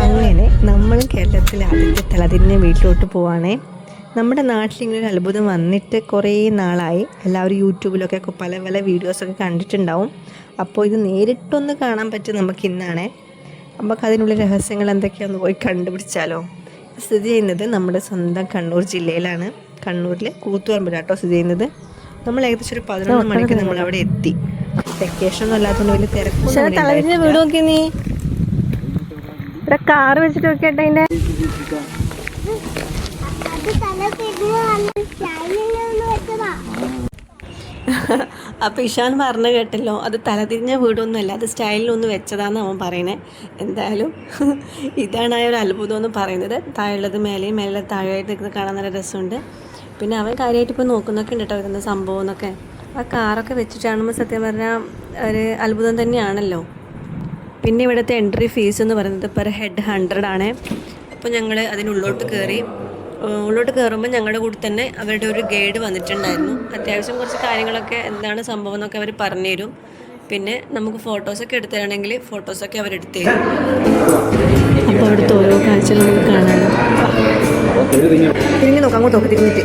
അങ്ങനെ നമ്മൾ കേരളത്തിലെ ആദ്യത്തെ തലതിരിഞ്ഞ വീട്ടിലോട്ട് പോവാണേ. നമ്മുടെ നാട്ടിലിങ്ങനെ ഒരു അത്ഭുതം വന്നിട്ട് കുറേ നാളായി. എല്ലാവരും യൂട്യൂബിലൊക്കെ പല പല വീഡിയോസൊക്കെ കണ്ടിട്ടുണ്ടാവും. അപ്പോൾ ഇത് നേരിട്ടൊന്ന് കാണാൻ പറ്റും നമുക്ക് ഇന്നാണേ. നമുക്ക് അതിനുള്ള രഹസ്യങ്ങൾ എന്തൊക്കെയാണെന്ന് പോയി കണ്ടുപിടിച്ചാലോ. സ്ഥിതി ചെയ്യുന്നത് നമ്മുടെ സ്വന്തം കണ്ണൂർ ജില്ലയിലാണ്. കണ്ണൂരിൽ കൂത്തുപറമ്പിലാട്ടോ സ്ഥിതി ചെയ്യുന്നത്. നമ്മൾ ഏകദേശം ഒരു 11 മണിക്ക് നമ്മൾ അവിടെ എത്തി. വെക്കേഷൻ ഒന്നും അല്ലാത്തതുകൊണ്ട് വലിയ തിരക്കൊന്നും. വീട് നോക്കി നീ ഇവിടെ കാറ് വെച്ചിട്ട് നോക്കിയാട്ടെ. അതിൻ്റെ അപ്പോൾ ഇഷാൻ പറഞ്ഞു കേട്ടല്ലോ, അത് തലതിരിഞ്ഞ വീടൊന്നുമല്ല, അത് സ്റ്റൈലിലൊന്ന് വെച്ചതാന്ന് അവൻ പറയണേ. എന്തായാലും ഇതാണ് ആ ഒരു അത്ഭുതം എന്ന് പറയുന്നത്. താഴെയുള്ളത് മേലെയും മേലെ താഴെയായിട്ട് നിൽക്കുന്നത് കാണാൻ നല്ല രസമുണ്ട്. പിന്നെ അവൻ കാര്യമായിട്ട് ഇപ്പോൾ നോക്കുന്നൊക്കെ ഉണ്ട് കേട്ടോ വരുന്ന സംഭവം എന്നൊക്കെ. ആ കാറൊക്കെ വെച്ചിട്ടാണെന്ന് സത്യം പറഞ്ഞാൽ ഒരു അത്ഭുതം തന്നെയാണല്ലോ. പിന്നെ ഇവിടുത്തെ എൻട്രി ഫീസ് എന്ന് പറയുന്നത് പെർ ഹെഡ് 100 ആണ്. അപ്പോൾ ഞങ്ങൾ അതിനുള്ളിലോട്ട് കയറി. ഉള്ളോട്ട് കയറുമ്പോൾ ഞങ്ങളുടെ കൂടെ തന്നെ അവരുടെ ഒരു ഗൈഡ് വന്നിട്ടുണ്ടായിരുന്നു. അത്യാവശ്യം കുറച്ച് കാര്യങ്ങളൊക്കെ എന്താണ് സംഭവം എന്നൊക്കെ അവർ പറഞ്ഞു തരും. പിന്നെ നമുക്ക് ഫോട്ടോസൊക്കെ എടുത്തു തരണമെങ്കിൽ ഫോട്ടോസൊക്കെ അവരെടുത്ത് തരും. അപ്പോൾ അവിടുത്തെ ഓരോ കാഴ്ചകൾ നമുക്ക് കാണാമല്ലോ. തിരിഞ്ഞ് നോക്കാം, അങ്ങോട്ട് നോക്കി തിരിഞ്ഞിട്ട്